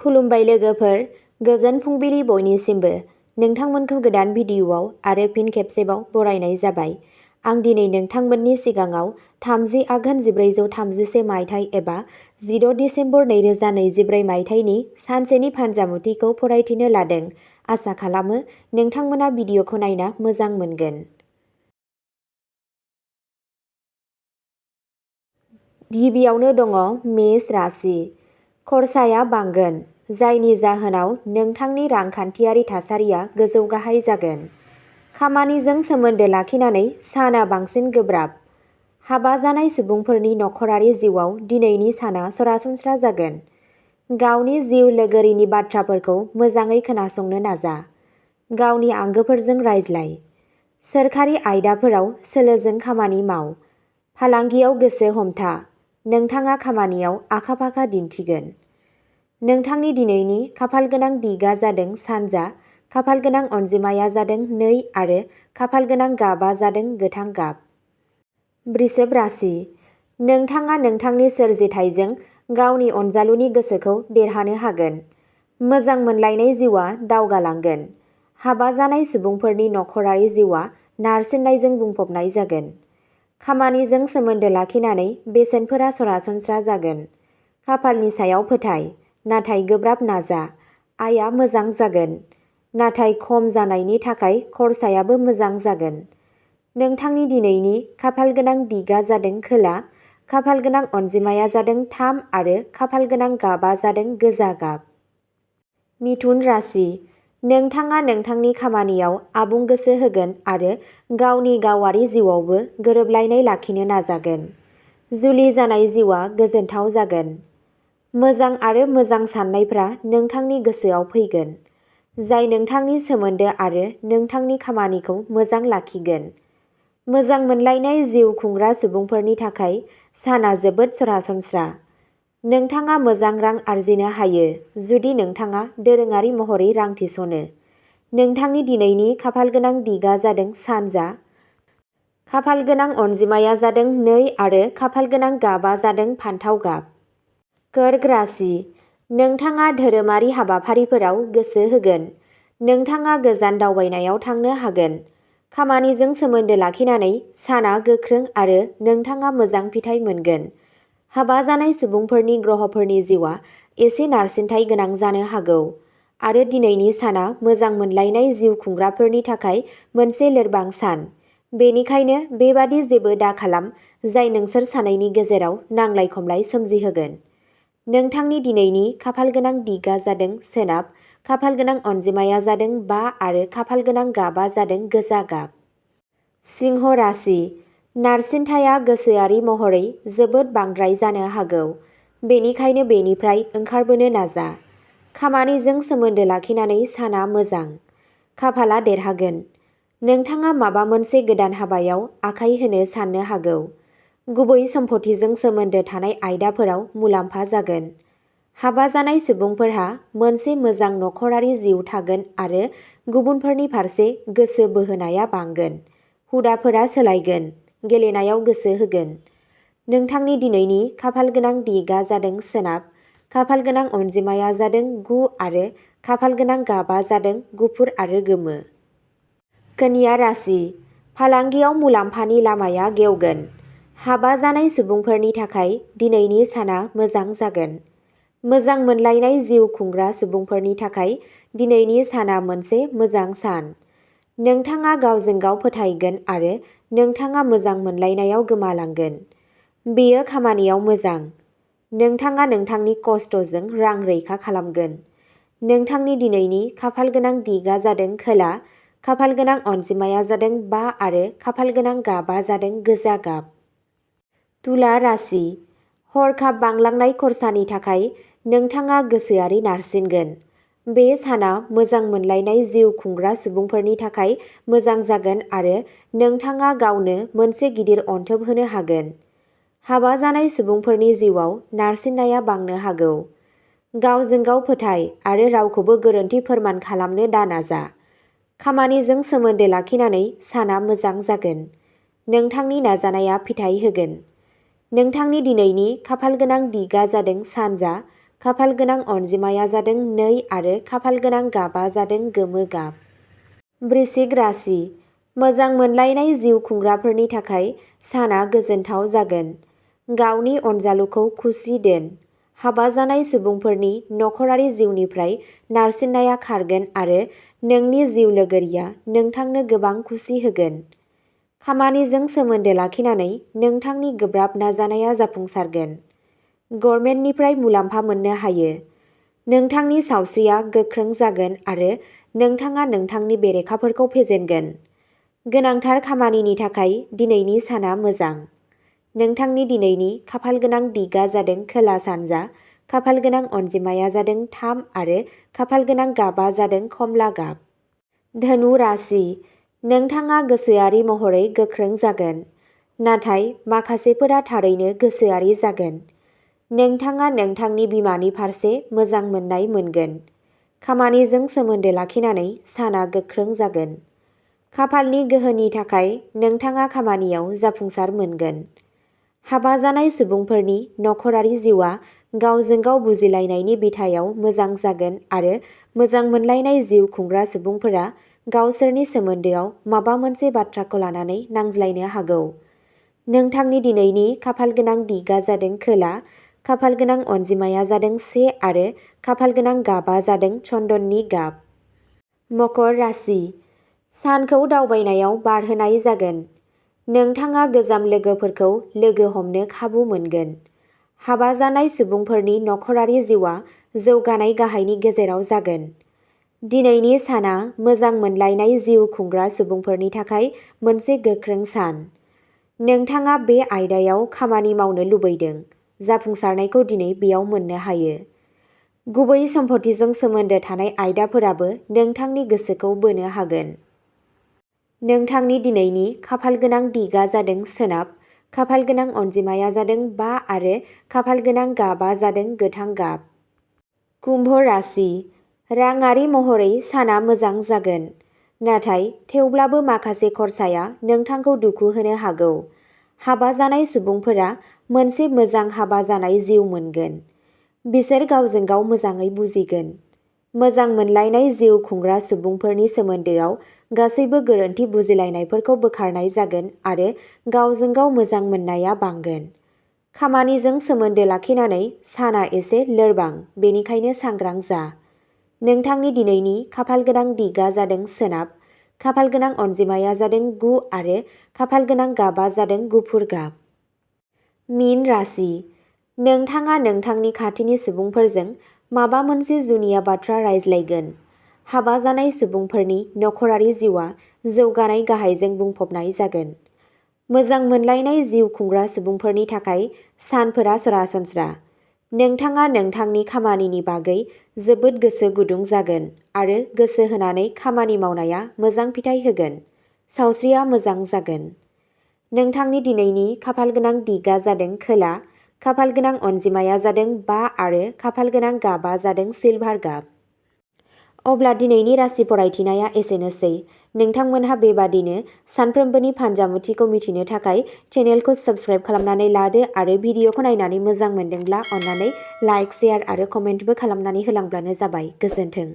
खुलुमबाय लोगोफोर, गोजोन फुंबिलि बयनिसिमबो। नोंथांमोनखौ गोदान भिडिअ'आव आरो फिन खेबसेबाव बरायनाय जाबाय। आं दिनै नोंथांमोननि सिगाङाव 30 आघोन 1431 मायथाइ एबा 16 डिसेम्बर 2024 मायथाइनि सानसेनि फानजामुथिखौ फरायथिनो लादों। आसा खालामो नोंथांमोना भिडिअ'खौ नायना मोजां मोनगोन। गिबियावनो दङ मेष राशि। खरसाया बांगोन, जायनि जाहोनाव नोंथांनि रांखान्थियारि थासारिया गोजौ गाहाय जागोन। खामानिजों सोमोन्दो लाखिनानै साना बांसिन गोब्राब। हाबा जानाय सुबुंफोरनि नखरारि जिउआव दिनैनि साना सरासनस्रा जागोन। गावनि जिउ लोगोरिनि बाथ्राफोरखौ मोजाङै खोनासंनो नाजा। गावनि आंगोफोरजों रायज्लाय। सोरखारि आयदाफोराव सोलोजों खामानि माव। फालांगियाव गोसो हमथा। नोंथाङा खामानियाव आखा-फाखा दिन्थिगोन। नोंथांनि दिनैनि खाफालगोनां दिगा जादों सानजा, खाफालगोनां अनजिमाया जादों 2 आरो खाफालगोनां गाबआ जादों गोथां गाब। वृषभ राशि। नोंथाङा नोंथांनि सोरजिथायजों गावनि अनजालुनि गोसोखौ देरहानो हागोन। मोजां मोनलायनाय जिउआ दावगालांगोन। हाबा जानाय सुबुंफोरनि नखरारि जिउआ नारसिननायजों बुंफबनाय जागोन। खामानिजों सोमोन्दो लाखिनानै बेसेनफोरा सरासनस्रा जागोन। खाफालनि सायाव फोथाय, नाथाय गोब्राब नाजा। आयआ मोजां जागोन, नाथाय खम जानायनि थाखाय खरसायाबो मोजां जागोन। नोंथांनि दिनैनि खाफालगोनां दिगा जादों खोला, खाफालगोनां अनजिमाया जादों 3 आरो खाफालगोनां गाबआ जादों गोजा गाब। मिथुन राशि। नोंथाङा नोंथांनि खामानियाव आबुं गोसो होगोन आरो गावनि गावारि जिउआवबो गोरोबलायनाय लाखिनो नाजागोन। जुलि जानाय जिउआ गोजोनथाव जागोन। मोजां आरो मोजां साननायफ्रा नोंथांनि गोसोआव फैगोन, जाय नोंथांनि सोमोन्दो आरो नोंथांनि खामानिखौ मोजां लाखिगोन। मोजां मोनलायनाय जिउ खुंग्रा सुबुंफोरनि थाखाय साना जोबोद सरासनस्रा। नोंथाङा मोजां रां आर्जिनो हायो जुदि नोंथाङा दोरोङारि महरै रां थिसनो। नोंथांनि दिनैनि खाफालगोनां दिगा जादों सानजा, खाफालगोनां अनजिमाया जादों 2 आरो खाफालगोनां गाबआ जादों फान्थाव गाब। कर्क राशि। नोंथाङा धोरोमारि हाबाफारिफोराव गोसो होगोन। नोंथाङा गोजान दावबायनायाव थांनो हागोन। खामानिजों सोमोन्दो लाखिनानै साना गोख्रों आरो नोंथाङा मोजां फिथाय मोनगोन। हाबा जानाय सुबुंफोरनि ग्रहफोरनि जिउआ एसे नारसिनथाय गोनां जानो हागौ, आरो दिनैनि साना मोजां मोनलायनाय जिउ खुंग्राफोरनि थाखाय मोनसे लोरबां सान। बेनिखायनो बेबादि जेबो दाखालाम जाय नोंसोर सानैनि गेजेराव नांलाय-खमलाय सोमजिहोगोन। नोंथांनि दिनैनि खाफालगोनां दिगा जादों सोनाब, खाफालगोनां अनजिमाया जादों 5 आरो खाफालगोनां गाबआ जादों गोजा गाब। सिंह राशि। नारसिनथाया गोसोआरि महरै जोबोद बांद्राय जानो हागौ, बेनिखायनो बेनिफ्राय ओंखारबोनो नाजा। खामानिजों सोमोन्दो लाखिनानै साना मोजां। खाफालआ देरहागोन। नोंथाङा माबा मोनसे गोदान हाबायाव आखाइ होनो साननो हागौ। गुबै सम्फथिजों सोमोन्दो थानाय आयदाफोराव मुलाम्फा जागोन। हाबा जानाय सुबुंफोरहा मोनसे मोजां नखरारि जिउ थागोन आरो गुबुनफोरनि फारसे गोसो बोहोनाया बांगोन। हुदाफोरा सोलायगोन। गेलेनायाव गोसो होगोन। नोंथांनि दिनैनि खाफालगोनां दिगा जादों सोनाब, खाफालगोनां अनजिमाया जादों 9 आरो खाफालगोनां गाबआ जादों गुफुर आरो गोमो। कन्या राशि। फालांगियाव मुलाम्फानि लामाया गेवगोन। हाबा जानाय सुबुंफोरनि थाखाय दिनैनि साना मोजां जागोन। मोजां मोनलायनाय जिउ खुंग्रा सुबुंफोरनि थाखाय दिनैनि साना मोनसे मोजां सान। नोंथाङा गावजों गाव फोथायगोन आरो नोंथाङा मोजां मोनलायनायाव गोमालांगोन। बेयो खामानियाव मोजां। नोंथाङा नोंथांनि खस्थ'जों रां रैखा खालामगोन। नोंथांनि दिनैनि खाफालगोनां दिगा जादों खोला, खाफालगोनां अनजिमाया जादों 5 आरो खाफालगोनां गाबआ जादों गोजा गाब। तुला राशि। हरखाब बांलांनाय खरसानि थाखाय नोंथाङा गोसोआरि नारसिनगोन। बे साना मोजां मोनलायनाय जिउ खुंग्रा सुबुंफोरनि थाखाय मोजां जागोन आरो नोंथाङा गावनो मोनसे गिदिर अनथोब होनो हागोन। हाबा जानाय सुबुंफोरनि जिउआव नारसिननाया बांनो हागौ। गावजों गाव फोथाय आरो रावखौबो गोरोन्थि फोरमान खालामनो दानाजा। खामानिजों सोमोन्दो लाखिनानै साना मोजां जागोन। नोंथांनि नाजानाया फिथाय होगोन। नोंथांनि दिनैनि खाफालगोनां दिगा जादों सानजा, खाफाल गोनां अनजिमाया जादों 2 आरो खाफाल गोनां गाबा जादों गोमो गाब। वृश्चिक राशि। मोजां मोनलायनाय जिउ खुंग्राफोरनि थाखाय साना गोजोनथाव जागोन। गावनि अनजालुखौ खुसि दोन। हाबा जानाय सुबुंफोरनि नखरारि जिउनिफ्राय नारसिननाया खारगोन आरो नोंनि जिउ लोगोरिया नोंथांनो गोबां खुसि होगोन। खामानिजों सोमोन्दो लाखिनानै नोंथांनि गोब्राब नाजानाया जाफुंसारगोन। गभर्नमेन्टनिफ्राय मुलाम्फा मोननो हायो। नोंथांनि सावस्रिया गोख्रों जागोन आरो नोंथाङा नोंथांनि बेरेखाफोरखौ फेजेनगोन। गोनांथार खामानिनि थाखाय दिनैनि साना मोजां। नोंथांनि दिनैनि खाफाल गोनां दिगा जादों खोला सानजा, खाफाल गोनां अनजिमाया जादों 3 आरो खाफाल गोनां गाबा जादों खमला गाब। धनु राशि। नोंथाङा गोसोआरि महरै गोख्रों जागोन, नाथाय माखासेफोरा थारैनो गोसोआरि जागोन। नोंथाङा नोंथांनि बिमानि फारसे मोजां मोननाय मोनगोन। खामानिजों सोमोन्दो लाखिनानै साना गोख्रों जागोन। खाफालनि गोहोनि थाखाय नोंथाङा खामानियाव जाफुंसार मोनगोन। हाबा जानाय सुबुंफोरनि नखरारि जिउआ गावजों गाव बुजिलायनायनि बिथायाव मोजां जागोन आरो मोजां मोनलायनाय जिउ खुंग्रा सुबुंफोरा गावसोरनि सोमोन्दोआव माबा मोनसे बाथ्राखौ लानानै नांज्लायनो हागौ। नोंथांनि दिनैनि खाफाल गोनां दिगा जादों खोला, खाफाल गोनां अनजिमाया जादों 1 आरो खाफाल गोनां गाबा जादों चन्दननि गाब। मकर राशि। सानखौ दावबायनायाव बारहोनाय जागोन। नोंथाङा गोजाम लोगोफोरखौ लोगो हमनो खाबु मोनगोन। हाबा जानाय सुबुंफोरनि नखरारि जिउआ जौगानाय गाहायनि गेजेराव जागोन। दिनैनि साना मोजां मोनलायनाय जिउ खुंग्रा सुबुंफोरनि थाखाय मोनसे गोख्रों सान। नोंथाङा बे आयदायाव खामानि मावनो लुबैदों, जाफुंसारनायखौ दिनै बेयाव मोननो हायो। गुबै सम्पथिजों सोमोन्दो थानाय आयदाफोराबो नोंथांनि गोसोखौ बोनो हागोन। नोंथांनि दिनैनि खाफाल गोनां दिगा जादों सोनाब, खाफाल गोनां अनजिमाया जादों 5 आरो खाफाल गोनां गाबा जादों गोथां गाब। कुम्भ राशि। राङारि महरै साना मोजां जागोन, नाथाय थेवब्लाबो माखासे खरसाया नोंथांखौ दुखु होनो हागौ। हाबा जानाय सुबुंफोरा मोनसे मोजां हाबा जानाय जिउ मोनगोन। बिसोर गावजों गाव मोजाङै बुजिगोन। मोजां मोनलायनाय जिउ खुंग्रा सुबुंफोरनि सोमोन्दोआव गासैबो गोरोन्थि बुजिलायनायफोरखौ बोखारनाय जागोन आरो गावजों गाव मोजां मोननाया बांगोन। खामानिजों सोमोन्दो लाखिनानै साना एसे लोरबां, बेनिखायनो सांग्रां जा। नोंथांनि दिनैनि खाफाल गोनां दिगा जादों सोनाब, खाफाल गोनां अनजिमाया जादों 9 आरो खाफाल गोनां गाबा जादों गुफुर गाब। मीन राशि। नोंथाङा नोंथांनि खाथिनि सुबुंफोरजों माबा मोनसे जुनिया बाथ्रा रायज्लायगोन। हाबा जानाय सुबुंफोरनि नखरारि जिउआ जौगानाय गाहायजों बुंफबनाय जागोन। मोजां मोनलायनाय जिउ खुंग्रा सुबुंफोरनि थाखाय सानफोरा सरासनस्रा। नोंथाङा नोंथांनि खामानिनि बागै जोबोद गोसो गुदुं जागोन आरो गोसो होनानै खामानि मावनाया मोजां फिथाय होगोन। सावस्रिया मोजां जागोन। नोंथांनि दिनैनि खाफाल गोनां दिगा जादों खोला, खाफाल गोनां अनजिमाया जादों 5 आरो खाफाल गोनां गाबा जादों सिलभार गाब। अब्ला दिनैनि राशि फरायथिनाया एसेनोसै। नोंथांमोनहा बेबादिनो सानफ्रोमबोनि फानजामुथिखौ मिथिनो थाखाय चेनेलखौ साबस्क्राइब खालामनानै लादो आरो भिडिअखौ नायनानै मोजां मोनदोंब्ला अन्नानै लाइक, शेयार आरो कमेन्टबो खालामनानै होलांब्लानो जाबाय। गोजोन्थों।